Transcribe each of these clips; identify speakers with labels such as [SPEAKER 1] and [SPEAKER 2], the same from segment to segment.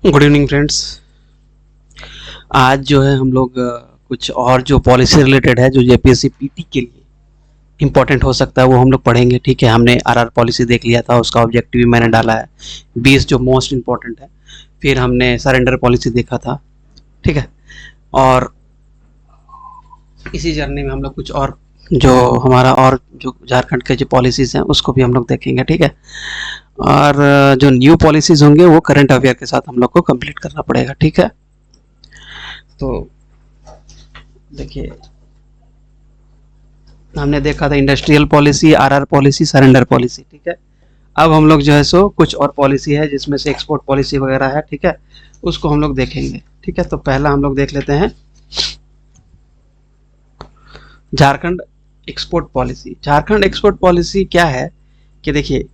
[SPEAKER 1] Good evening friends. आज जो है हम लोग कुछ और जो पॉलिसी रिलेटेड है जो जेपीएससी पीटी के लिए इम्पोर्टेंट हो सकता है वो हम लोग पढ़ेंगे। ठीक है, हमने आरआर पॉलिसी देख लिया था, उसका ऑब्जेक्टिव भी मैंने डाला है 20 जो मोस्ट इम्पोर्टेंट है। फिर हमने सरेंडर पॉलिसी देखा था। ठीक है, और इसी जर्नी में हम लोग कुछ और जो हमारा और जो झारखंड के जो पॉलिसीज़ हैं उसको भी हम लोग देखेंगे। ठीक है, और जो न्यू पॉलिसीज़ होंगे वो करंट अफेयर के साथ हम लोग को कंप्लीट करना पड़ेगा। ठीक है, तो देखिए हमने देखा था industrial policy, RR policy, surrender policy. ठीक है, अब हम लोग जो है सो कुछ और पॉलिसी है जिसमें से एक्सपोर्ट पॉलिसी वगैरह है। ठीक है, उसको हम लोग देखेंगे। ठीक है, तो पहला हम लोग देख लेते हैं Jharkhand export policy. Jharkhand export policy क्या है कि देखिए,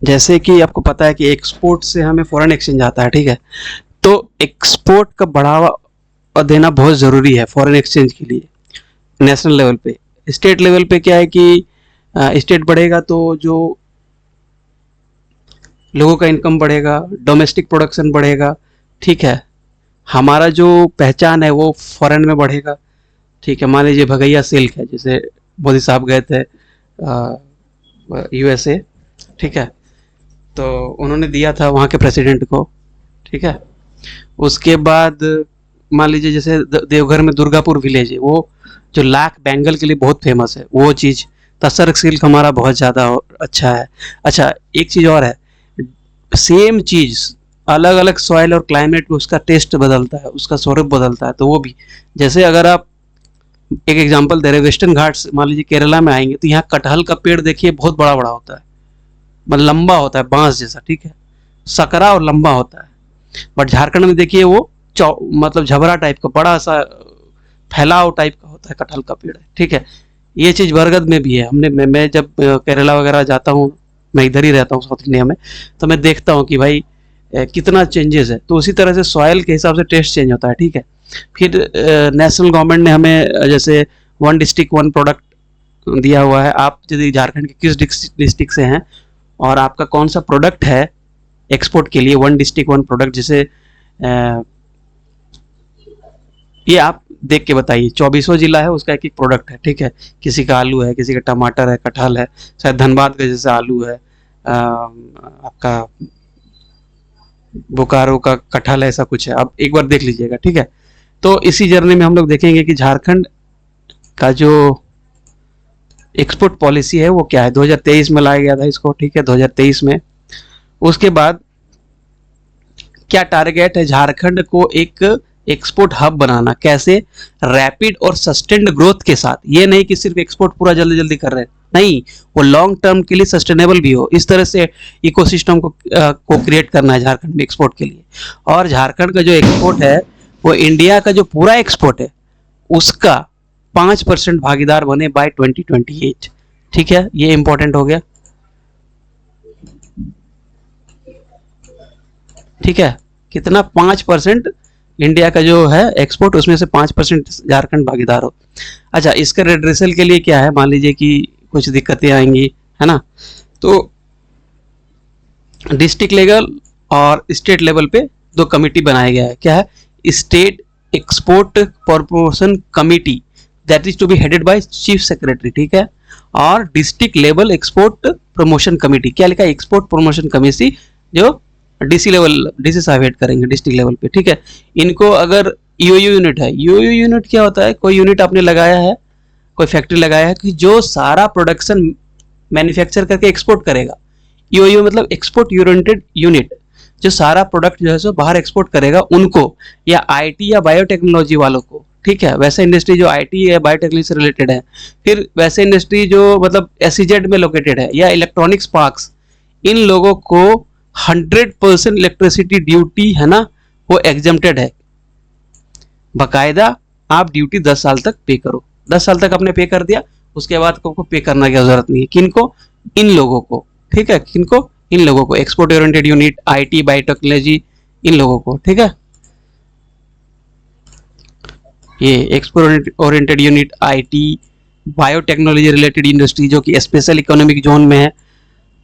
[SPEAKER 1] जैसे कि आपको पता है कि एक्सपोर्ट से हमें फॉरेन एक्सचेंज आता है। ठीक है, तो एक्सपोर्ट का बढ़ावा देना बहुत ज़रूरी है फॉरेन एक्सचेंज के लिए नेशनल लेवल पे। स्टेट लेवल पे क्या है कि स्टेट बढ़ेगा तो जो लोगों का इनकम बढ़ेगा, डोमेस्टिक प्रोडक्शन बढ़ेगा। ठीक है, हमारा जो पहचान है वो फॉरेन में बढ़ेगा। ठीक है, मान लीजिए भगैया सिल्क है, जैसे मोदी साहब गए थे यूएसए। ठीक है, तो उन्होंने दिया था वहाँ के प्रेसिडेंट को। ठीक है, उसके बाद मान लीजिए जैसे देवघर में दुर्गापुर विलेज है, वो जो लाख बैंगल के लिए बहुत फेमस है, वो चीज़ तसर सिल्क हमारा बहुत ज़्यादा अच्छा है। अच्छा, एक चीज़ और है, सेम चीज़ अलग अलग सॉइल और क्लाइमेट में उसका टेस्ट बदलता है, उसका स्वरूप बदलता है। तो वो भी जैसे अगर आप एक एग्जांपल दे रहे हैं, वेस्टर्न घाट्स मान लीजिए केरला में आएंगे तो यहाँ कटहल का पेड़ देखिए बहुत बड़ा बड़ा होता है, मतलब लंबा होता है बांस जैसा। ठीक है, सकरा और लंबा होता है। बट झारखंड में देखिए वो मतलब झबरा टाइप का बड़ा सा फैलाव टाइप का होता है, कटहल का पेड़ है। ठीक है, ये चीज़ बरगद में भी है। मैं जब केरला वगैरह जाता हूँ, मैं इधर ही रहता हूँ साउथ इंडिया में, तो मैं देखता हूँ कि भाई कितना चेंजेस है। तो उसी तरह से सॉइल के हिसाब से टेस्ट चेंज होता है। ठीक है, फिर नेशनल गवर्नमेंट ने हमें जैसे वन डिस्ट्रिक्ट वन प्रोडक्ट दिया हुआ है। आप यदि झारखंड के किस डिस्ट्रिक्ट से हैं और आपका कौन सा प्रोडक्ट है एक्सपोर्ट के लिए, वन डिस्ट्रिक्ट वन प्रोडक्ट, जैसे ये आप देख के बताइए। 24वां जिला है, उसका एक एक प्रोडक्ट है। ठीक है, किसी का आलू है, किसी का टमाटर है, कटहल है, शायद धनबाद का जैसे आलू है, आपका बोकारो का कटहल है, ऐसा कुछ है। आप एक बार देख लीजिएगा। ठीक है, तो इसी जर्नी में हम लोग देखेंगे कि झारखंड का जो एक्सपोर्ट पॉलिसी है वो क्या है। 2023 में लाया गया था इसको। ठीक है, 2023 में उसके बाद क्या टारगेट है, झारखंड को एक एक्सपोर्ट हब बनाना। कैसे? रैपिड और सस्टेन्ड ग्रोथ के साथ। ये नहीं कि सिर्फ एक्सपोर्ट पूरा जल्दी जल्दी कर रहे हैं, नहीं, वो लॉन्ग टर्म के लिए सस्टेनेबल भी हो। इस तरह से इकोसिस्टम को क्रिएट करना है झारखंड में एक्सपोर्ट के लिए। और झारखंड का जो एक्सपोर्ट है वो इंडिया का जो पूरा एक्सपोर्ट है उसका 5% भागीदार बने बाय 2028। ठीक है, ये इंपॉर्टेंट हो गया। ठीक है, कितना? 5% इंडिया का जो है एक्सपोर्ट, उसमें से 5% झारखंड भागीदार हो। अच्छा, इसका रेड्रेसल के लिए क्या है, मान लीजिए कि कुछ दिक्कतें आएंगी, है ना, तो डिस्ट्रिक्ट लेवल और स्टेट लेवल पे दो कमेटी बनाया गया है। क्या है? State export promotion committee, that is to be headed by chief secretary. ठीक है, और district level export promotion committee, क्या लिखा है? एक्सपोर्ट प्रमोशन कमेटी, जो डीसी लेवल, डीसी साहब हेड करेंगे डिस्ट्रिक्ट लेवल पे। ठीक है, इनको अगर यूयू यूनिट है, यूयू यूनिट क्या होता है? कोई यूनिट आपने लगाया है, कोई फैक्ट्री लगाया है कि जो सारा प्रोडक्शन मैन्युफैक्चर करके एक्सपोर्ट करेगा। यूयू मतलब एक्सपोर्ट ओरिएंटेड यूनिट, जो सारा प्रोडक्ट जो है सो बाहर एक्सपोर्ट करेगा उनको, या आईटी या बायोटेक्नोलॉजी वालों को। ठीक है, वैसे इंडस्ट्री जो आईटी या बायोटेक्नोलॉजी से रिलेटेड है, फिर वैसे इंडस्ट्री जो मतलब एसईजेड में लोकेटेड है, या इलेक्ट्रॉनिक्स पार्क्स, इन लोगों को 100% इलेक्ट्रिसिटी ड्यूटी है ना, वो एग्जम्प्टेड है। बकायदा आप ड्यूटी 10 साल तक पे करो। 10 साल तक आपने पे कर दिया, उसके बाद को पे करना की जरूरत नहीं है। किनको? इन लोगों को। ठीक है, किनको? इन लोगों को, export oriented unit, IT, biotechnology, इन लोगों को। ठीक है, ये export oriented unit, IT, biotechnology related industry जो कि स्पेशल इकोनॉमिक जोन में है,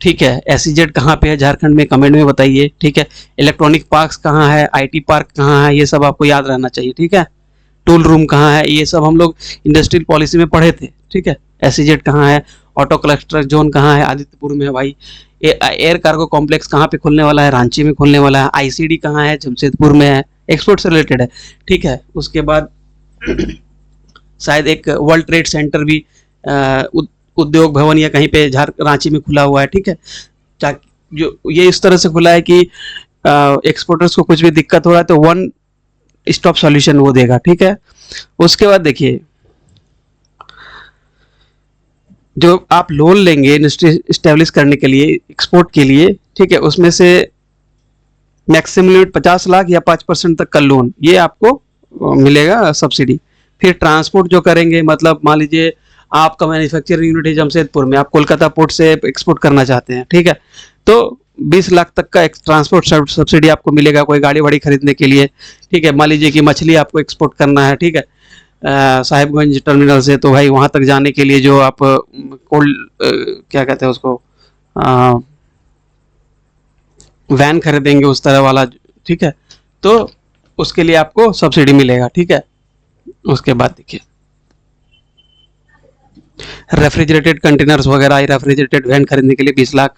[SPEAKER 1] ठीक है। एसईजेड कहाँ पे है झारखंड में, कमेंट में बताइए। ठीक है। इलेक्ट्रॉनिक पार्क्स कहाँ है, आईटी पार्क कहाँ है, ये सब आपको याद रहना चाहिए। ठीक है। टूल रूम कहाँ है, ये सब हम लोग इंडस्ट्रियल पॉलिसी में पढ़े थे। ठीक है। एसईजेड कहाँ है, ऑटो क्लस्टर जोन कहाँ है, आदित्यपुर में है भाई। एयर कार्गो कॉम्प्लेक्स कहाँ पे खुलने वाला है, रांची में खुलने वाला है। आईसीडी कहाँ है, जमशेदपुर में है, एक्सपोर्ट से रिलेटेड है। ठीक है। उसके बाद शायद एक वर्ल्ड ट्रेड सेंटर भी उद्योग भवन या कहीं पे रांची में खुला हुआ है। ठीक है। जो ये इस तरह से खुला है कि एक्सपोर्टर्स को कुछ भी दिक्कत हो रहा है तो वन स्टॉप सॉल्यूशन वो देगा। ठीक है। उसके बाद देखिए, जो आप लोन लेंगे इंडस्ट्री स्टैब्लिश करने के लिए, एक्सपोर्ट के लिए, ठीक है, उसमें से मैक्सिमम लिमिट 50 लाख या 5% तक का लोन ये आपको मिलेगा सब्सिडी। फिर ट्रांसपोर्ट जो करेंगे, मतलब मान लीजिए आपका मैन्युफैक्चरिंग यूनिट है जमशेदपुर में, आप कोलकाता पोर्ट से एक्सपोर्ट करना चाहते हैं। ठीक है। तो 20 लाख तक का ट्रांसपोर्ट सब्सिडी आपको मिलेगा कोई गाड़ी वाड़ी खरीदने के लिए। ठीक है। मान लीजिए कि मछली आपको एक्सपोर्ट करना है। ठीक है। साहिबगंज टर्मिनल से, तो भाई वहां तक जाने के लिए जो आप कोल्ड क्या कहते हैं उसको, वैन खरीदेंगे उस तरह वाला। ठीक है। तो उसके लिए आपको सब्सिडी मिलेगा। ठीक है। उसके बाद देखिए, रेफ्रिजरेटेड कंटेनर्स वगैरह, रेफ्रिजरेटेड वैन खरीदने के लिए 20 लाख,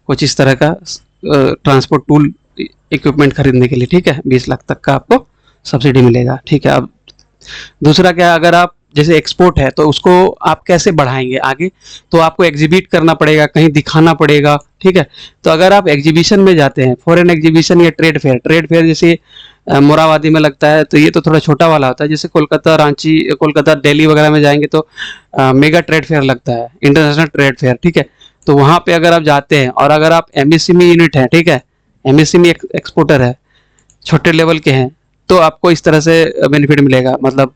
[SPEAKER 1] कुछ इस तरह का ट्रांसपोर्ट टूल इक्विपमेंट खरीदने के लिए। ठीक है। 20 लाख तक का आपको सब्सिडी मिलेगा। ठीक है। अब दूसरा क्या है, अगर आप जैसे एक्सपोर्ट है तो उसको आप कैसे बढ़ाएंगे आगे, तो आपको एग्जीबिट करना पड़ेगा, कहीं दिखाना पड़ेगा। ठीक है। तो अगर आप एग्जीबिशन में जाते हैं, फॉरेन एग्जीबिशन या ट्रेड फेयर जैसे मोराबादी में लगता है, तो ये तो थोड़ा छोटा वाला होता है। जैसे कोलकाता, रांची, कोलकाता, दिल्ली वगैरह में जाएंगे तो मेगा ट्रेड फेयर लगता है, इंटरनेशनल ट्रेड फेयर। ठीक है। तो वहाँ पे अगर आप जाते हैं और अगर आप एमएसएमई यूनिट है, ठीक है, एमएसएमई एक्सपोर्टर है, छोटे लेवल के हैं, तो आपको इस तरह से बेनिफिट मिलेगा। मतलब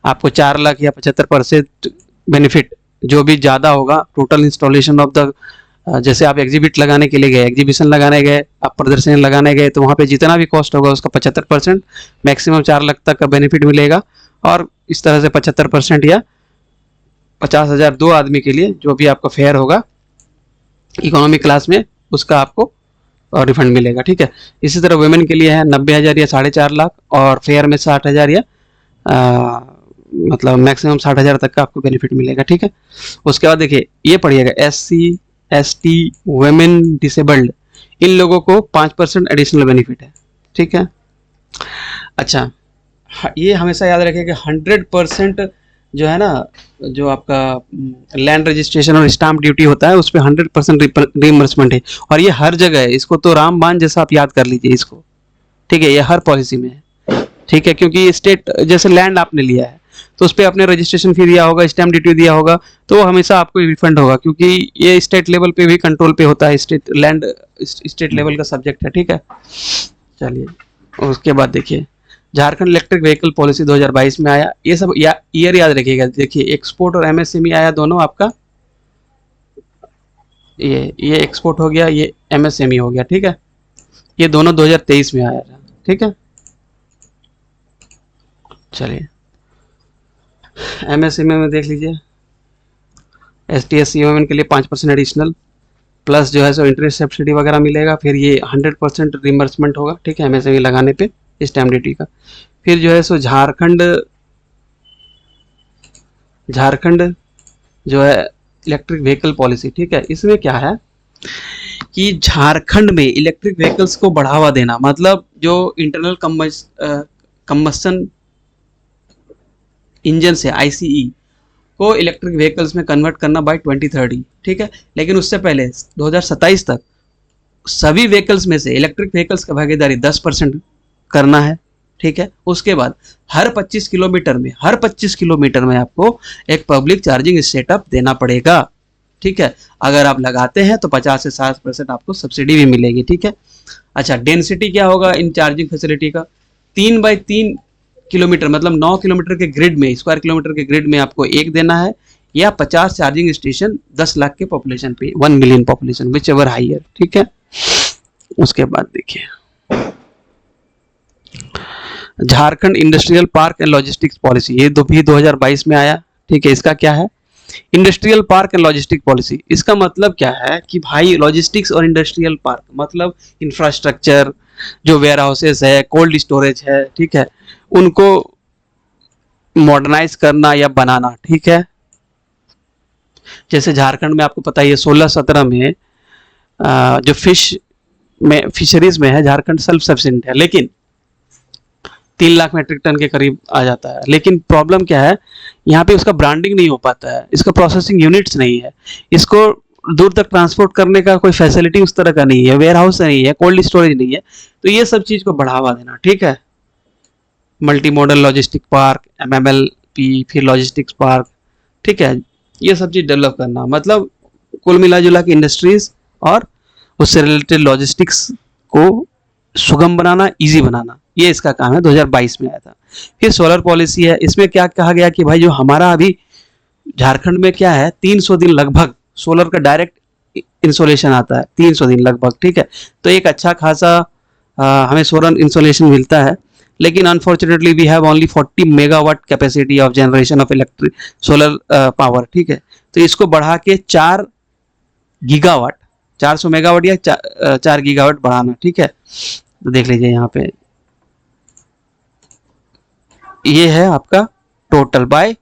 [SPEAKER 1] आपको 4 लाख या 75% बेनिफिट, जो भी ज़्यादा होगा टोटल इंस्टॉलेशन ऑफ द, जैसे आप एग्जीबिट लगाने के लिए गए, एग्जीबिशन लगाने गए, आप प्रदर्शनी लगाने गए, तो वहाँ पे जितना भी कॉस्ट होगा उसका 75%, मैक्सिमम 4 लाख तक का बेनिफिट मिलेगा। और इस तरह से 75% या 50,000 2 आदमी के लिए जो भी आपका फेयर होगा इकोनॉमी क्लास में, उसका आपको रिफंड मिलेगा। ठीक है। इसी तरह वुमेन के लिए है 90,000 या 4.5 लाख, और फेयर में 60,000 या मतलब मैक्सिमम 60,000 तक का आपको बेनिफिट मिलेगा। ठीक है। उसके बाद देखिए, ये पढ़िएगा, SC ST वुमेन डिसेबल्ड, इन लोगों को 5% एडिशनल बेनिफिट है। ठीक है। अच्छा, ये हमेशा याद रखिएगा, 100% जो है ना, जो आपका लैंड रजिस्ट्रेशन और स्टाम्प ड्यूटी होता है उस पर 100% रिइंबर्समेंट है। और ये हर जगह है, इसको तो रामबाण जैसा आप याद कर लीजिए इसको। ठीक है। ये हर पॉलिसी में है। ठीक है। क्योंकि स्टेट, जैसे लैंड आपने लिया है तो उस पर आपने रजिस्ट्रेशन फी दिया होगा, स्टैम्प ड्यूटी दिया होगा, तो वो हमेशा आपको रिफंड होगा, क्योंकि ये स्टेट लेवल पे भी कंट्रोल पे होता है, स्टेट लैंड स्टेट लेवल का सब्जेक्ट है। ठीक है। चलिए, उसके बाद देखिए, झारखंड इलेक्ट्रिक व्हीकल पॉलिसी 2022 में आया। ये सब ईयर याद रखिएगा। देखिए, एक्सपोर्ट और एमएसएमई आया दोनों आपका, ये एक्सपोर्ट हो गया, ये एमएसएमई हो गया। ठीक है। ये दोनों 2023 में आया था। ठीक है। चलिए, एमएसएमई में देख लीजिए, ST/SC वुमेन के लिए 5% एडिशनल, प्लस जो है सो इंटरेस्ट सब्सिडी वगैरह मिलेगा। फिर ये 100% रिम्बर्समेंट होगा। ठीक है। एमएसएमई लगाने पे स्टैम्प ड्यूटी का। फिर जो है सो झारखंड जो है इलेक्ट्रिक व्हीकल पॉलिसी। ठीक है। इसमें क्या है कि झारखंड में इलेक्ट्रिक व्हीकल्स को बढ़ावा देना, मतलब जो इंटरनल कंबस्शन इंजन से, ICE को इलेक्ट्रिक व्हीकल्स में कन्वर्ट करना बाय 2030। ठीक है। लेकिन उससे पहले 2027 तक सभी व्हीकल्स में से इलेक्ट्रिक व्हीकल्स का भागीदारी 10% करना है। ठीक है। उसके बाद हर 25 किलोमीटर में आपको एक पब्लिक चार्जिंग सेटअप देना पड़ेगा। ठीक है। अगर आप लगाते हैं तो 50 से 60% आपको सब्सिडी भी मिलेगी। ठीक है। अच्छा, डेंसिटी क्या होगा इन चार्जिंग फैसिलिटी का, 3/3 किलोमीटर, मतलब 9 किलोमीटर के ग्रिड में, स्क्वायर किलोमीटर के ग्रिड में आपको एक देना है, या 50 चार्जिंग स्टेशन 10 लाख के पॉपुलेशन पे, 1 million population, which ever higher. ठीक है। उसके बाद देखिए, Jharkhand industrial park and logistics policy, ये भी 2022 में आया। ठीक है। इसका क्या है industrial park and logistic policy, इसका मतलब क्या है कि भाई लॉजिस्टिक्स और इंडस्ट्रियल पार्क मतलब इंफ्रास्ट्रक्चर, जो वेयर हाउसेस है, कोल्ड स्टोरेज है, ठीक है, उनको मॉडर्नाइज करना या बनाना, ठीक है। जैसे झारखंड में आपको पता ही है 16-17 में जो फिशरीज में है झारखंड सेल्फ सफिशिएंट है, लेकिन 3 लाख मेट्रिक टन के करीब आ जाता है। लेकिन प्रॉब्लम क्या है, यहाँ पे उसका ब्रांडिंग नहीं हो पाता है, इसका प्रोसेसिंग यूनिट्स नहीं है, इसको दूर तक ट्रांसपोर्ट करने का कोई फैसिलिटी उस तरह का नहीं है, वेयर हाउस नहीं है, कोल्ड स्टोरेज नहीं है। तो ये सब चीज को बढ़ावा देना, ठीक है। Multi modal logistic park, MMLP, फिर लॉजिस्टिक्स पार्क, ठीक है, ये सब चीज डेवलप करना, मतलब कुल मिला जुला के इंडस्ट्रीज और उससे रिलेटेड लॉजिस्टिक्स को सुगम बनाना, इजी बनाना, ये इसका काम है। 2022 में आया था। फिर सोलर पॉलिसी है, इसमें क्या कहा गया कि भाई जो हमारा अभी झारखंड में क्या है 300 दिन लगभग सोलर का डायरेक्ट इंसोलेशन आता है, 300 दिन लगभग, ठीक है। तो एक अच्छा खासा हमें सोलर इंसोलेशन मिलता है, लेकिन unfortunately we have only 40 megawatt capacity of generation of electric solar power, ठीक है। तो इसको बढ़ा के 4 गीगावाट, 400 मेगावाट या 4 गीगावाट बढ़ाना, ठीक है। तो देख लीजिए यहाँ पे ये है आपका टोटल बाय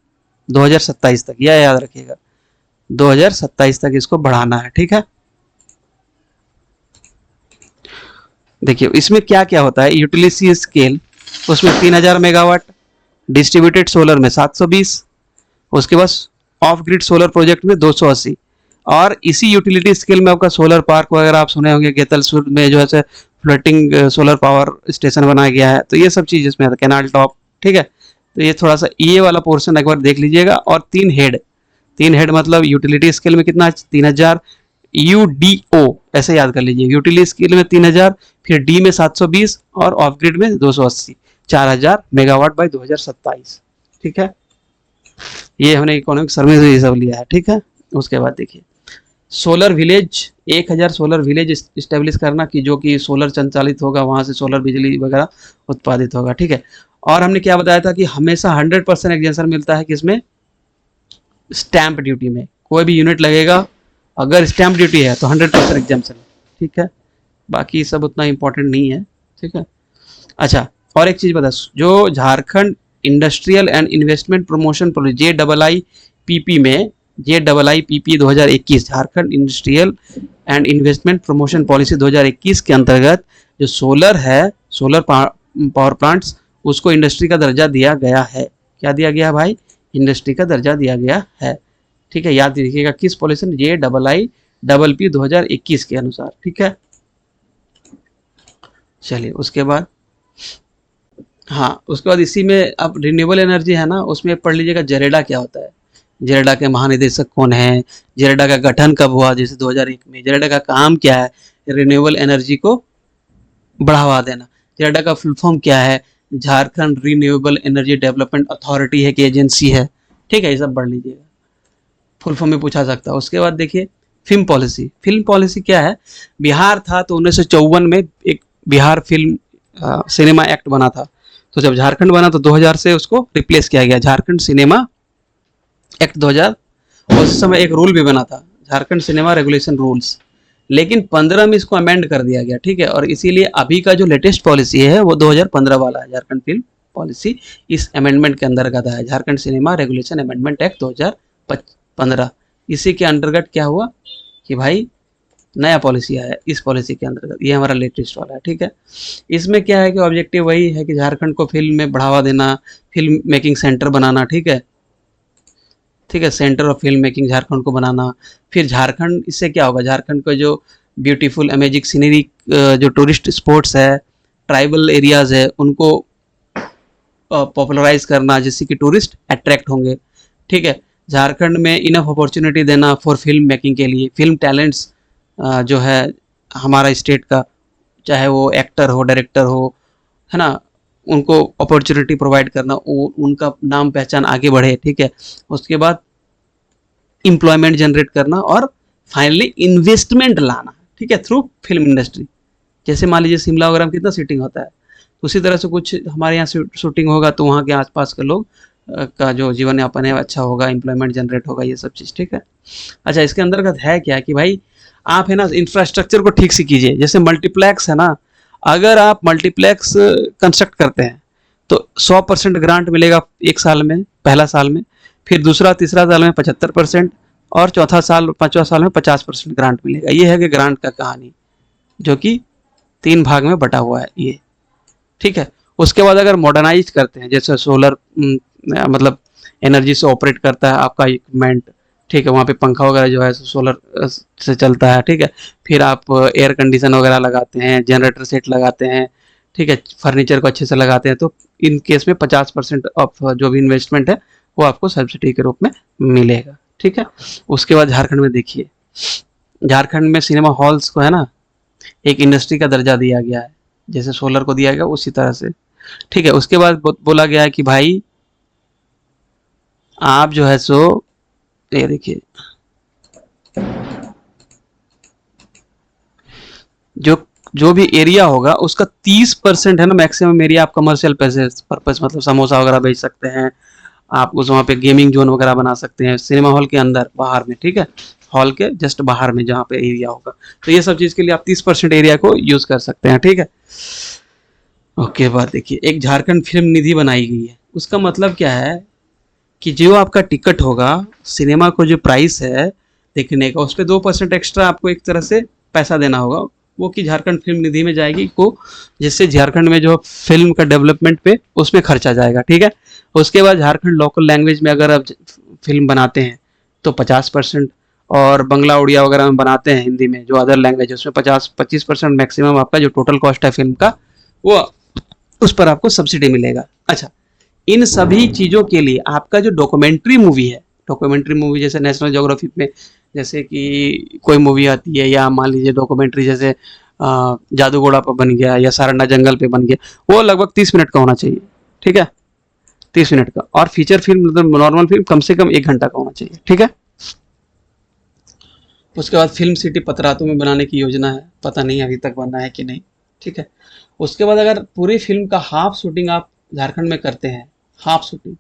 [SPEAKER 1] 2027 तक, यह याद रखिएगा 2027 तक इसको बढ़ाना है, ठीक है। देखिए इसमें क्या क्या होता है, यूटिलिटी स्केल उसमें 3000 मेगावाट, डिस्ट्रीब्यूटेड सोलर में 720, उसके बाद ऑफ ग्रिड सोलर प्रोजेक्ट में 280, और इसी यूटिलिटी स्केल में आपका सोलर पार्क वगैरह आप सुने होंगे, गेतलसूर में जो है फ्लोटिंग सोलर पावर स्टेशन बनाया गया है। तो ये सब चीज इसमें आता है, कैनाल टॉप, ठीक है। तो ये थोड़ा सा ये वाला पोर्शन एक बार देख लीजिएगा। और 3 हेड मतलब यूटिलिटी स्केल में कितना 3000, UDO ऐसे याद कर लीजिए, यूटिलिटी स्केल में 3000, फिर डी में 720 और ऑफ ग्रिड में 280, 4000 मेगावाट बाय 2027, ठीक है। ये हमने इकोनॉमिक सर्वे से ये सब लिया है, ठीक है। उसके बाद देखिए solar village, 1000 solar village establish करना कि जो कि सोलर संचालित होगा, वहां से सोलर बिजली वगैरह उत्पादित होगा, ठीक है। और हमने क्या बताया था कि हमेशा 100% एग्जेंशन मिलता है किसमें, स्टैंप ड्यूटी में। कोई भी यूनिट लगेगा अगर स्टैंप ड्यूटी है तो 100% एग्जेंशन, ठीक है। बाकी सब उतना इंपॉर्टेंट नहीं है, ठीक है। अच्छा और एक चीज बता, जो Jharkhand industrial and investment promotion project JIIPP में, JIIPP 2021 Jharkhand industrial and investment promotion policy 2021 के अंतर्गत जो सोलर है, सोलर पावर प्लांट्स, उसको इंडस्ट्री का दर्जा दिया गया है। क्या दिया गया भाई, इंडस्ट्री का दर्जा दिया गया है, ठीक है। याद रखिएगा किस पॉलिसी, JIIPP 2021 के अनुसार, ठीक है। चलिए उसके बाद, हाँ उसके बाद इसी में अब रिन्यूएबल एनर्जी है ना, उसमें पढ़ लीजिएगा जेरेडा क्या होता है, जेरेडा के महानिदेशक कौन है, जेरेडा का गठन कब हुआ, जैसे 2001 में, जेरेडा का काम क्या है, रिन्यूएबल एनर्जी को बढ़ावा देना। जेरेडा का फुल फॉर्म क्या है, Jharkhand renewable energy development authority है कि एजेंसी है, ठीक है। ये सब पढ़ लीजिएगा, फुल फॉर्म में पूछा सकता है। उसके बाद देखिए फिल्म पॉलिसी, फिल्म पॉलिसी क्या है, बिहार था तो 1954 में एक बिहार फिल्म सिनेमा एक्ट बना था। तो जब झारखंड बना तो 2000 से उसको रिप्लेस किया गया, झारखंड सिनेमा एक्ट 2000। उस समय एक रूल भी बना था, झारखंड सिनेमा रेगुलेशन रूल्स, लेकिन 15 में इसको अमेंड कर दिया गया, ठीक है। और इसीलिए अभी का जो लेटेस्ट पॉलिसी है वो 2015 वाला है, झारखंड फिल्म पॉलिसी इस अमेंडमेंट के अंतर्गत है, Jharkhand cinema regulation amendment act 2015। इसी के अंतर्गत क्या हुआ कि भाई नया पॉलिसी आया इस पॉलिसी के अंतर्गत, ये हमारा लेटेस्ट वाला है, ठीक है। इसमें क्या है कि ऑब्जेक्टिव वही है कि झारखंड को फिल्म में बढ़ावा देना, फिल्म मेकिंग सेंटर बनाना, ठीक है, ठीक है, centre of film making Jharkhand को बनाना। फिर झारखंड, इससे क्या होगा, झारखंड को जो ब्यूटीफुल अमेजिंग सीनरी, जो टूरिस्ट स्पॉट्स है, ट्राइबल एरियाज है, उनको पॉपुलराइज करना, जिससे कि टूरिस्ट अट्रैक्ट होंगे, ठीक है। झारखंड में इनफ अपॉर्चुनिटी देना फॉर फिल्म मेकिंग के लिए, फिल्म टैलेंट्स जो है हमारा स्टेट का, चाहे वो एक्टर हो, डायरेक्टर हो, है ना, उनको अपॉर्चुनिटी प्रोवाइड करना, उनका नाम पहचान आगे बढ़े, ठीक है। उसके बाद एम्प्लॉयमेंट जनरेट करना और फाइनली इन्वेस्टमेंट लाना, ठीक है, थ्रू फिल्म इंडस्ट्री। जैसे मान लीजिए शिमला वगैरह में कितना शूटिंग होता है, तो उसी तरह से कुछ हमारे यहाँ शूटिंग होगा तो वहाँ के आसपास के लोग का जो जीवन यापन है अच्छा होगा, एम्प्लॉयमेंट जनरेट होगा, ये सब चीज़, ठीक है। अच्छा, इसके अंतर्गत है क्या कि भाई आप है ना इंफ्रास्ट्रक्चर को ठीक से कीजिए। जैसे मल्टीप्लेक्स है ना, अगर आप मल्टीप्लेक्स कंस्ट्रक्ट करते हैं तो 100% ग्रांट मिलेगा एक साल में, पहला साल में, फिर दूसरा तीसरा साल में 75%, और चौथा साल पांचवा साल में 50% ग्रांट मिलेगा। ये है कि ग्रांट का कहानी, जो कि 3 भाग में बटा हुआ है ये, ठीक है। उसके बाद अगर मॉडर्नाइज करते हैं, जैसे सोलर मतलब एनर्जी से ऑपरेट करता है आपका इक्विपमेंट, ठीक है, वहाँ पे पंखा वगैरह जो है सोलर से चलता है, ठीक है। फिर आप एयर कंडीशन वगैरह लगाते हैं, जनरेटर सेट लगाते हैं, ठीक है, फर्नीचर को अच्छे से लगाते हैं, तो इन केस में 50% ऑफ जो भी इन्वेस्टमेंट है वो आपको सब्सिडी के रूप में मिलेगा, ठीक है। उसके बाद झारखंड में देखिए, झारखंड में सिनेमा हॉल्स को है ना एक इंडस्ट्री का दर्जा दिया गया है, जैसे सोलर को दिया गया उसी तरह से, ठीक है। उसके बाद बोला गया है कि भाई आप जो है सो ये देखिए, जो जो भी एरिया होगा उसका 30% है ना मैक्सिमम एरिया आप कमर्शियल पर्पस मतलब समोसा वगैरह बेच सकते हैं, आप उस वहाँ पे गेमिंग जोन वगैरह बना सकते हैं सिनेमा हॉल के अंदर बाहर में, ठीक है, हॉल के जस्ट बाहर में जहाँ पे एरिया होगा, तो ये सब चीज़ के लिए आप 30% एरिया को यूज़ कर सकते हैं, ठीक है। ओके, बाद देखिए एक झारखंड फिल्म निधि बनाई गई है। उसका मतलब क्या है कि जो आपका टिकट होगा, सिनेमा को जो प्राइस है देखने का, उस पर 2% एक्स्ट्रा आपको एक तरह से पैसा देना होगा, वो कि झारखंड फिल्म निधि में जाएगी को, जिससे झारखंड में जो फिल्म का डेवलपमेंट पे उसमें खर्चा जाएगा, ठीक है। उसके बाद झारखंड लोकल लैंग्वेज में अगर आप फिल्म बनाते हैं तो 50%, और बंगला उड़िया वगैरह में बनाते हैं हिंदी में जो अदर लैंग्वेज है उसमें 25% मैक्सिमम आपका जो टोटल कॉस्ट है फिल्म का, वो उस पर आपको सब्सिडी मिलेगा। अच्छा, इन सभी चीज़ों के लिए आपका जो डॉक्यूमेंट्री मूवी है, डॉक्यूमेंट्री मूवी जैसे नेशनल ज्योग्राफी में जैसे कि कोई मूवी आती है, या मान लीजिए डॉक्यूमेंट्री जैसे जादूगोड़ा पर बन गया या सारंडा जंगल पे बन गया, वो लगभग 30 मिनट का होना चाहिए, ठीक है, 30 मिनट का। और फीचर फिल्म मतलब नॉर्मल फिल्म कम से कम 1 घंटा का होना चाहिए, ठीक है। उसके बाद फिल्म सिटी पतरातू में बनाने की योजना है, पता नहीं अभी तक बना है कि नहीं, ठीक है। उसके बाद अगर पूरी फिल्म का हाफ शूटिंग आप झारखंड में करते हैं, हाफ शूटिंग,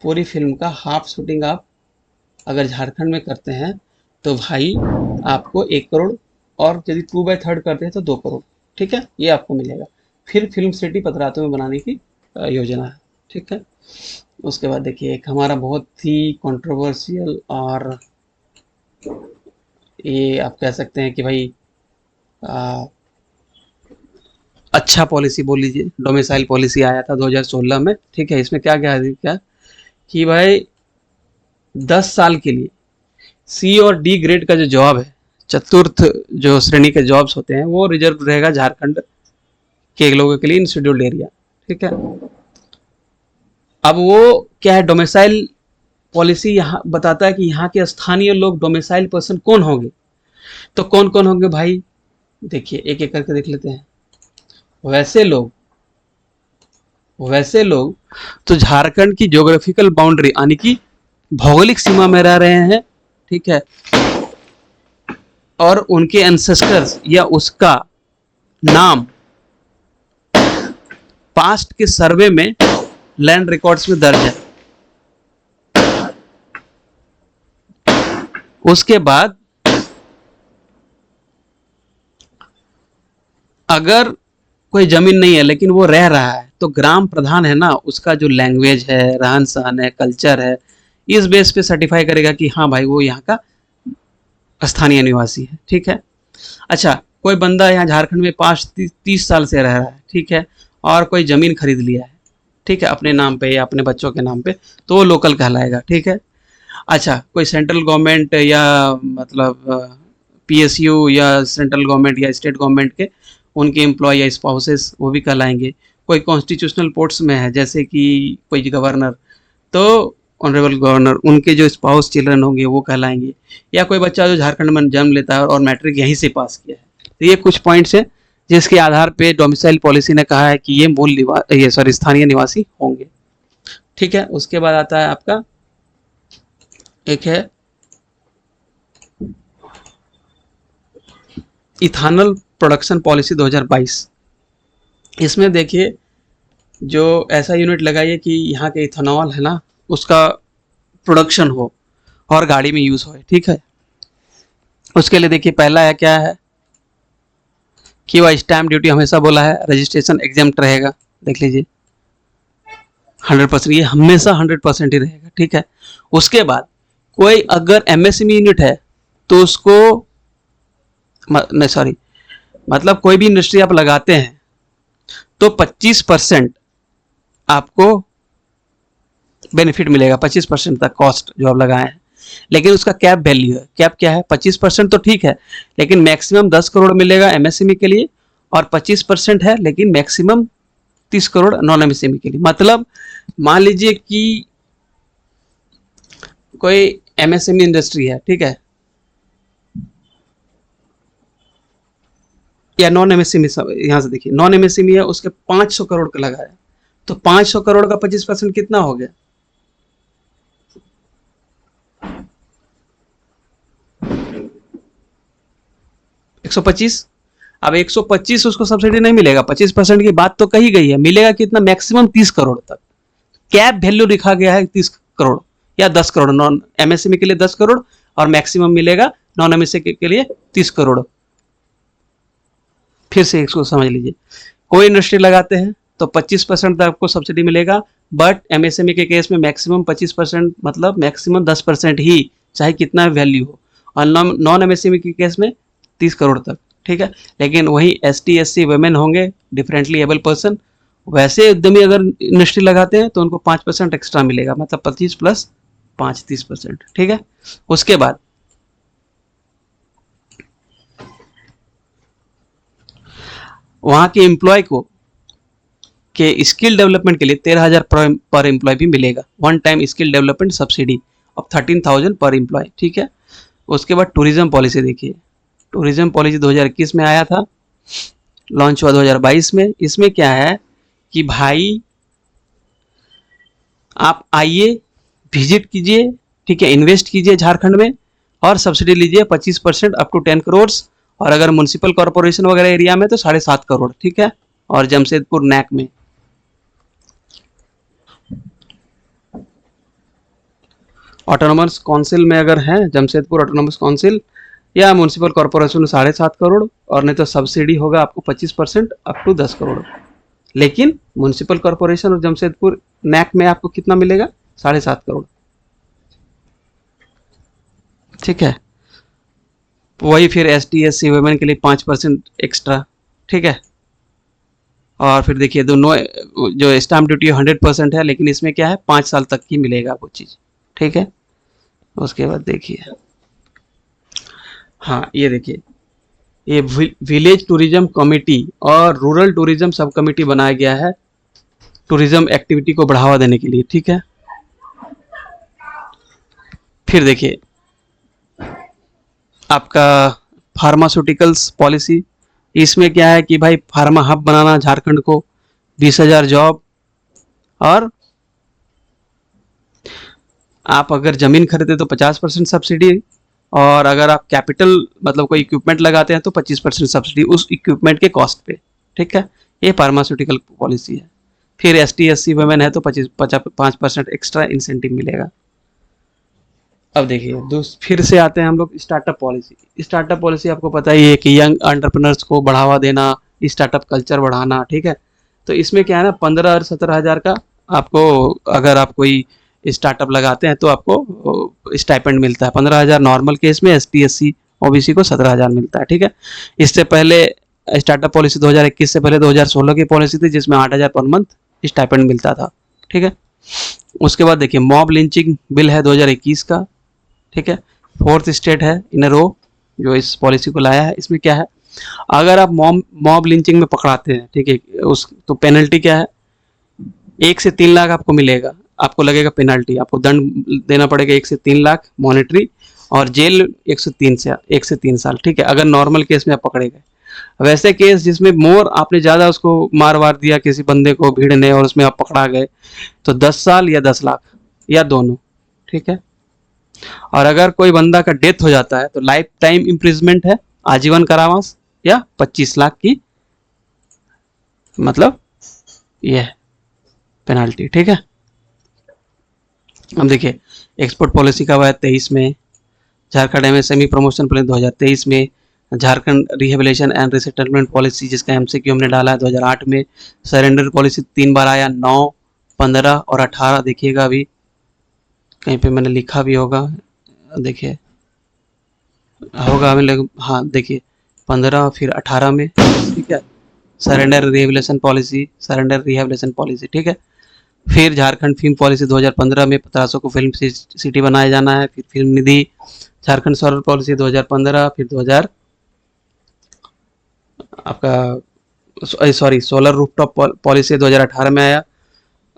[SPEAKER 1] पूरी फिल्म का हाफ शूटिंग आप अगर झारखंड में करते हैं तो भाई आपको 1 करोड़, और यदि 2/3 करते हैं तो 2 करोड़, ठीक है, ये आपको मिलेगा। फिर फिल्म सिटी पतरातू में बनाने की योजना है, ठीक है। उसके बाद देखिए एक हमारा बहुत ही कंट्रोवर्शियल, और ये आप कह सकते हैं कि भाई आ, अच्छा पॉलिसी बोल लीजिए, डोमिसाइल पॉलिसी आया था 2016 में, ठीक है। इसमें क्या क्या क्या कि भाई 10 साल के लिए सी और डी ग्रेड का जो जॉब है, चतुर्थ जो श्रेणी के जॉब्स होते हैं, वो रिजर्व रहेगा झारखंड के लोगों के लिए इन शेड्यूल्ड एरिया, ठीक है। अब वो क्या है, डोमिसाइल पॉलिसी यहाँ बताता है कि यहाँ के स्थानीय लोग डोमिसाइल पर्सन कौन होंगे, तो कौन कौन होंगे भाई, देखिए एक एक करके देख लेते हैं। वैसे लोग तो झारखंड की ज्योग्राफिकल बाउंड्री यानी कि भौगोलिक सीमा में रह रहे हैं, ठीक है, और उनके एंसेस्टर्स या उसका नाम पास्ट के सर्वे में लैंड रिकॉर्ड्स में दर्ज है। उसके बाद अगर कोई जमीन नहीं है लेकिन वो रह रहा है, तो ग्राम प्रधान है ना, उसका जो लैंग्वेज है, रहन सहन है, कल्चर है, इस बेस पे सर्टिफाई करेगा कि हाँ भाई वो यहाँ का स्थानीय निवासी है, ठीक है। अच्छा, कोई बंदा यहाँ झारखंड में 30 साल से रह रहा है, ठीक है, और कोई जमीन खरीद लिया है, ठीक है, अपने नाम पे या अपने बच्चों के नाम पे, तो वो लोकल कहलाएगा, ठीक है। अच्छा, कोई सेंट्रल गवर्नमेंट या मतलब पीएसयू या सेंट्रल गवर्नमेंट या स्टेट गवर्नमेंट के उनके एम्प्लॉय या स्पाउसेस, वो भी कहलाएंगे। कोई कॉन्स्टिट्यूशनल पोस्ट्स में है जैसे कि कोई गवर्नर, तो ऑनरेबल गवर्नर, उनके जो स्पाउस चिल्ड्रन होंगे वो कहलाएंगे। या कोई बच्चा जो झारखंड में जन्म लेता है और मैट्रिक यहीं से पास किया है, तो ये कुछ पॉइंट्स है जिसके आधार पे डोमिसाइल पॉलिसी ने कहा है कि ये स्थानीय निवासी होंगे, ठीक है। उसके बाद आता है आपका एक है इथानल प्रोडक्शन पॉलिसी 2022। इसमें देखिए जो ऐसा यूनिट लगाइए कि यहाँ के इथेनॉल है ना उसका प्रोडक्शन हो और गाड़ी में यूज हो, ठीक है। उसके लिए देखिए पहला है क्या है कि वह स्टैम्प ड्यूटी हमेशा बोला है रजिस्ट्रेशन एग्जेम्प्ट रहेगा, देख लीजिए 100%, ये हमेशा 100% ही रहेगा, ठीक है। उसके बाद कोई अगर एमएसएमई यूनिट है तो उसको नहीं सॉरी, मतलब कोई भी इंडस्ट्री आप लगाते हैं तो 25% आपको बेनिफिट मिलेगा, 25% तक कॉस्ट जो आप लगाए हैं। लेकिन उसका कैप वैल्यू है, कैप क्या है 25% तो ठीक है, लेकिन मैक्सिमम 10 करोड़ मिलेगा एमएसएमई के लिए और 25% है लेकिन मैक्सिमम 30 करोड़ नॉन एमएसएमई के लिए। मतलब मान लीजिए कि कोई एमएसएमई इंडस्ट्री है, ठीक है, या नॉन एमएसएमई, यहां से देखिए नॉन एमएसएमई है, उसके 500 करोड़ का लगा है, तो 500 करोड़ का 25% कितना हो गया, 125। अब 125 उसको सब्सिडी नहीं मिलेगा, 25% की बात तो कही गई है, मिलेगा कितना, मैक्सिमम 30 करोड़ तक। कैप वैल्यू लिखा गया है 30 करोड़ या 10 करोड़, नॉन एमएसएमई के लिए 10 करोड़ और मैक्सिमम मिलेगा नॉन एमएसएमई के लिए 30 करोड़। फिर से इसको समझ लीजिए, कोई इंडस्ट्री लगाते हैं तो 25% तक आपको सब्सिडी मिलेगा, बट एमएसएमई के केस में मैक्सिमम 25%, मतलब मैक्सिमम 10% ही, चाहे कितना वैल्यू हो, और नॉन एमएसएमई के केस में 30 करोड़ तक, ठीक है। लेकिन वही एसटी एससी वुमेन होंगे, डिफरेंटली एबल पर्सन, वैसे उद्यमी अगर इंडस्ट्री लगाते हैं तो उनको 5% एक्स्ट्रा मिलेगा, मतलब 25 प्लस 5 30%, ठीक है। उसके बाद वहां के एम्प्लॉय को के स्किल डेवलपमेंट के लिए 13,000 पर एम्प्लॉय भी मिलेगा, one time skill development subsidy of 13,000 पर एम्प्लॉय, ठीक है। उसके बाद टूरिज्म पॉलिसी देखिए, टूरिज्म पॉलिसी 2021 में आया था, लॉन्च हुआ 2022 में। इसमें क्या है कि भाई आप आइए, विजिट कीजिए, ठीक है, इन्वेस्ट कीजिए झारखंड में और सब्सिडी लीजिए 25% अप टू 10 करोड़, और अगर म्यूनसिपल कॉर्पोरेशन वगैरह एरिया में तो 7.5 करोड़, ठीक है, और जमशेदपुर नैक में। ऑटोनोमस काउंसिल में अगर है, जमशेदपुर ऑटोनोमस काउंसिल या म्यूनसिपल कॉर्पोरेशन में 7.5 करोड़, और नहीं तो सब्सिडी होगा आपको 25% अप टू 10 करोड़। लेकिन म्यूनसिपल कॉर्पोरेशन और जमशेदपुर नैक में आपको कितना मिलेगा, 7.5 करोड़, ठीक है। वही फिर S T S C women के लिए 5% एक्स्ट्रा, ठीक है। और फिर देखिए दोनों जो स्टाम्प ड्यूटी 100% है, लेकिन इसमें क्या है 5 साल तक की मिलेगा वो चीज़, ठीक है। उसके बाद देखिए, हाँ ये देखिए, ये विलेज टूरिज्म कमेटी और रूरल टूरिज्म सब कमेटी बनाया गया है टूरिज्म एक्टिविटी को बढ़ावा देने के लिए, ठीक है। फिर देखिए आपका फार्मास्यूटिकल्स पॉलिसी, इसमें क्या है कि भाई फार्मा हब बनाना झारखंड को, 20,000 जॉब, और आप अगर जमीन खरीदे तो 50% सब्सिडी, और अगर आप कैपिटल मतलब कोई इक्विपमेंट लगाते हैं तो 25% सब्सिडी उस इक्विपमेंट के कॉस्ट पे, ठीक है। ये फार्मास्यूटिकल पॉलिसी है। फिर S T S C women है तो 5% एक्स्ट्रा इंसेंटिव मिलेगा। अब देखिए फिर से आते हैं हम लोग स्टार्टअप पॉलिसी। स्टार्टअप पॉलिसी आपको पता ही है कि यंग एंटरप्रेन्योर्स को बढ़ावा देना, स्टार्टअप कल्चर बढ़ाना, ठीक है। तो इसमें क्या है ना, 15 और 17,000 का आपको, अगर आप कोई स्टार्टअप लगाते हैं तो आपको स्टाइपेंड मिलता है। 15,000 नॉर्मल केस में, S T S C OBC को 17,000 मिलता है, ठीक है। इससे पहले स्टार्टअप पॉलिसी 2021 से पहले 2016 की पॉलिसी थी जिसमें 8,000 पर मंथ स्टाइपेंड मिलता था, ठीक है। उसके बाद देखिए मॉब लिंचिंग बिल है 2021 का, ठीक है। 4th स्टेट है इन रो जो इस पॉलिसी को लाया है। इसमें क्या है, अगर आप मॉब लिंचिंग में पकड़ाते हैं, ठीक है, उस तो पेनल्टी क्या है, 1 से 3 लाख आपको मिलेगा, आपको लगेगा पेनल्टी, आपको दंड देना पड़ेगा 1 से 3 लाख मॉनेटरी, और जेल 1 से 3 साल, ठीक है, अगर नॉर्मल केस में आप पकड़े गए। वैसे केस जिसमें मोर आपने ज्यादा उसको मार वार दिया किसी बंदे को भीड़ ने और उसमें आप पकड़ा गए तो 10 साल या 10 लाख या दोनों, ठीक है। और अगर कोई बंदा का डेथ हो जाता है तो लाइफ टाइम इम्प्रिजमेंट है, आजीवन कारावास, या 25 लाख की, मतलब ये है, पेनाल्टी, ठीक है। अब देखिए एक्सपोर्ट पॉलिसी का हुआ है 23 में, झारखंड एमएसएमई प्रमोशन प्लान 2023 में, Jharkhand rehabilitation and resettlement policy जिसका एमसीक्यू हमने डाला है 2008 में, सरेंडर पॉलिसी 3 बार आया 9, 15 और 18। देखिएगा अभी कहीं पे मैंने लिखा भी होगा, देखिए होगा हमें, हाँ देखिए 15 फिर 18 में, ठीक है। Surrender rehabilitation policy, surrender rehabilitation policy, ठीक है। फिर झारखंड फिल्म पॉलिसी 2015 में 1500 को फिल्म सिटी बनाया जाना है। फिर फिल्म निधि, झारखंड सोलर पॉलिसी 2015, फिर 2000 आपका सॉरी सोलर रूफटॉप पॉलिसी 2018 में आया,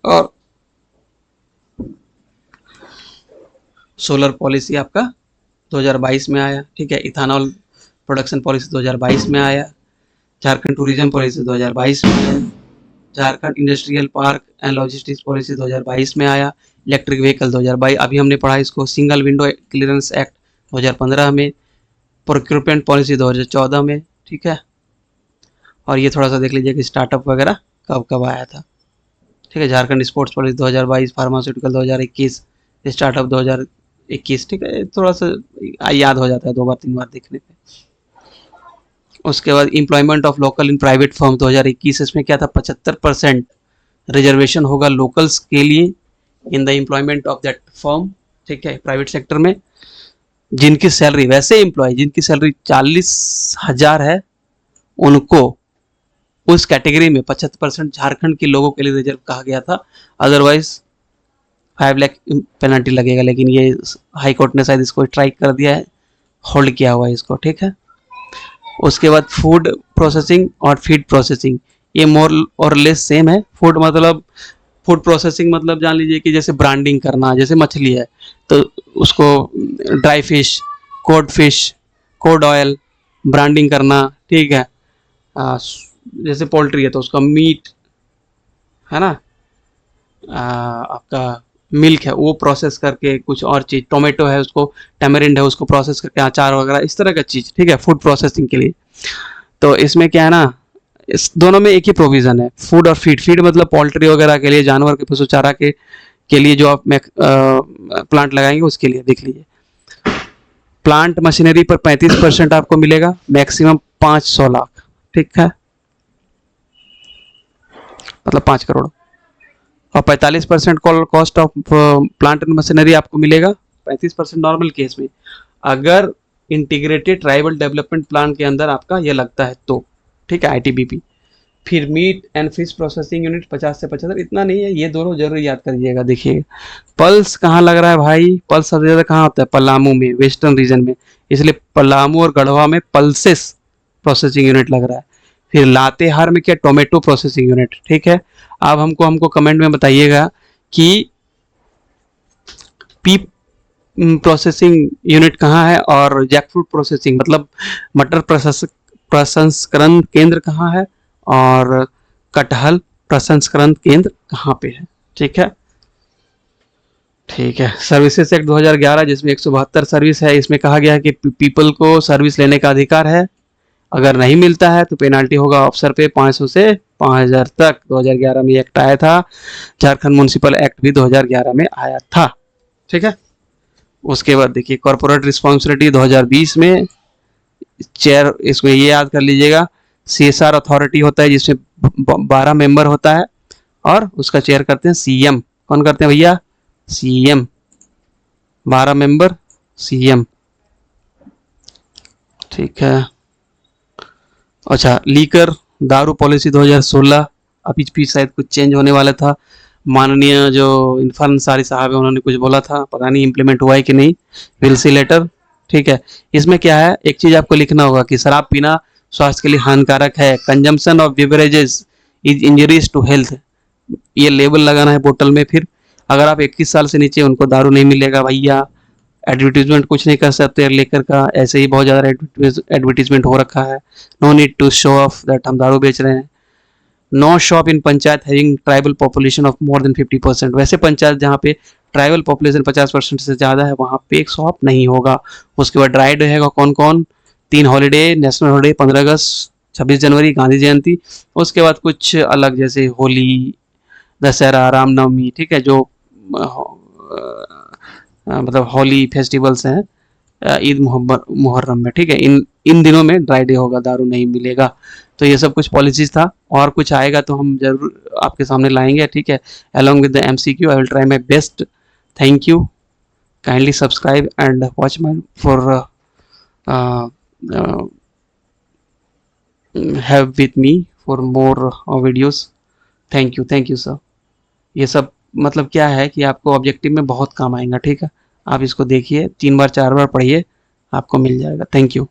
[SPEAKER 1] और सोलर पॉलिसी आपका 2022 में आया, ठीक है। इथानॉल प्रोडक्शन पॉलिसी 2022 में आया, झारखंड टूरिज्म पॉलिसी 2022 में आया, Jharkhand industrial park and logistics policy 2022 में आया, इलेक्ट्रिक व्हीकल 2022 अभी हमने पढ़ा इसको, सिंगल विंडो क्लियरेंस एक्ट 2015 में, प्रोक्योरमेंट पॉलिसी 2014 में, ठीक है। और ये थोड़ा सा देख लीजिए कि स्टार्टअप वगैरह कब कब आया था, ठीक है। Jharkhand sports policy 2022, pharmaceutical 2021, startup 2021, ठीक है। थोड़ा सा याद हो जाता है 2 बार 3 बार देखने पे। उसके बाद employment of local in private firm 2021, इसमें क्या था 75% रिजर्वेशन होगा लोकल्स के लिए in the employment of that firm, ठीक है, प्राइवेट सेक्टर में। जिनकी सैलरी, वैसे एम्प्लॉय जिनकी सैलरी 40,000 है उनको उस कैटेगरी में 75% झारखंड के लोगों के लिए रिजर्व कहा गया था, अदरवाइज 5 लाख पेनल्टी लगेगा। लेकिन ये हाई कोर्ट ने शायद इसको स्ट्राइक कर दिया है, होल्ड किया हुआ है इसको, ठीक है। उसके बाद फूड प्रोसेसिंग और फीड प्रोसेसिंग, ये मोर और लेस सेम है। फूड मतलब फूड प्रोसेसिंग मतलब जान लीजिए कि जैसे ब्रांडिंग करना, जैसे मछली है तो उसको dry fish, code oil branding करना, ठीक है। जैसे पोल्ट्री है तो उसका मीट है ना, आपका मिल्क है वो प्रोसेस करके कुछ और चीज़, टोमेटो है उसको, टैमरिंड है उसको प्रोसेस करके अचार वगैरह इस तरह का चीज़, ठीक है, फूड प्रोसेसिंग के लिए। तो इसमें क्या है ना, इस दोनों में एक ही प्रोविज़न है, फूड और फीड मतलब पोल्ट्री वगैरह के लिए, जानवर के पशु चारा के लिए जो आप प्लांट लगाएंगे उसके लिए। देख लीजिए प्लांट मशीनरी पर 35% आपको मिलेगा, मैक्सिमम 500 लाख, ठीक है, मतलब 5 करोड़। और 45% cost of plant and machinery आपको मिलेगा, 35% नॉर्मल केस में। अगर इंटीग्रेटेड ट्राइबल डेवलपमेंट प्लान के अंदर आपका ये लगता है तो, ठीक है, आईटीबीपी। फिर meat and fish processing unit 50 से 75, इतना नहीं है, ये दोनों जरूर याद करिएगा। देखिए पल्स कहाँ लग रहा है भाई, पल्स सबसे ज़्यादा कहाँ होता है, पलामू में, वेस्टर्न रीजन में, इसलिए पलामू और गढ़वा में पल्सेस प्रोसेसिंग यूनिट लग रहा है। फिर लातेहार में क्या, टोमेटो प्रोसेसिंग यूनिट, ठीक है। अब हमको कमेंट में बताइएगा कि पी प्रोसेसिंग यूनिट कहाँ है और जैकफ्रूट प्रोसेसिंग मतलब मटर प्रसंस्करण केंद्र कहाँ है और कटहल प्रसंस्करण केंद्र कहाँ पे है, ठीक है। ठीक है, सर्विसेज एक्ट 2011 जिसमें 172 सर्विस है, इसमें कहा गया है कि पीपल को सर्विस लेने का अधिकार है, अगर नहीं मिलता है तो पेनाल्टी होगा ऑफिसर पे 500 से 5000 तक। 2011 में एक्ट आया था, झारखंड म्युनिसिपल एक्ट भी 2011 में आया था, ठीक है। उसके बाद देखिए कॉर्पोरेट रिस्पॉन्सिबिलिटी 2020 में चेयर, इसमें ये याद कर लीजिएगा, सीएसआर अथॉरिटी होता है जिसमें 12 मेंबर होता है और उसका चेयर करते हैं सीएम। कौन करते हैं भैया, सीएम, 12 मेंबर सीएम, ठीक है। अच्छा लीकर दारू पॉलिसी 2016, अभी भी शायद कुछ चेंज होने वाला था, माननीय जो इरफान अंसारी साहब है उन्होंने कुछ बोला था, पता नहीं इम्प्लीमेंट हुआ है कि नहीं, विल सी लेटर, ठीक है। इसमें क्या है, एक चीज आपको लिखना होगा कि शराब पीना स्वास्थ्य के लिए हानिकारक है, consumption of beverages is injuries to health, ये लेबल लगाना है बोतल में। फिर अगर आप 21 साल से नीचे, उनको दारू नहीं मिलेगा भैया। एडवर्टीजमेंट कुछ नहीं कर सकते लेकर का, ऐसे ही बहुत ज़्यादा एडवर्टीजमेंट हो रखा है, no need to show off that हम दारू बेच रहे हैं। No shop in panchayat having tribal population of more than 50%, वैसे पंचायत जहाँ पे ट्राइबल पॉपुलेशन 50% से ज़्यादा है वहाँ पे एक शॉप नहीं होगा। उसके बाद ड्राई डे रहेगा, कौन कौन, 3 हॉलीडे, नेशनल हॉलीडे 15 अगस्त, 26 जनवरी, गांधी जयंती। उसके बाद कुछ अलग जैसे होली, दशहरा, रामनवमी, ठीक है, जो मतलब होली फेस्टिवल्स हैं, ईद मुहर्रम में, ठीक है, इन इन दिनों में ड्राई डे होगा, दारू नहीं मिलेगा। तो ये सब कुछ पॉलिसीज था, और कुछ आएगा तो हम जरूर आपके सामने लाएंगे, ठीक है, along with the MCQ I will try my best. Thank you. Kindly subscribe and watch my for uh, uh, have with me for more videos. Thank you sir. ये सब मतलब क्या है कि आपको ऑब्जेक्टिव में बहुत काम आएगा, ठीक है, आप इसको देखिए, 3 बार 4 बार पढ़िए, आपको मिल जाएगा। Thank you.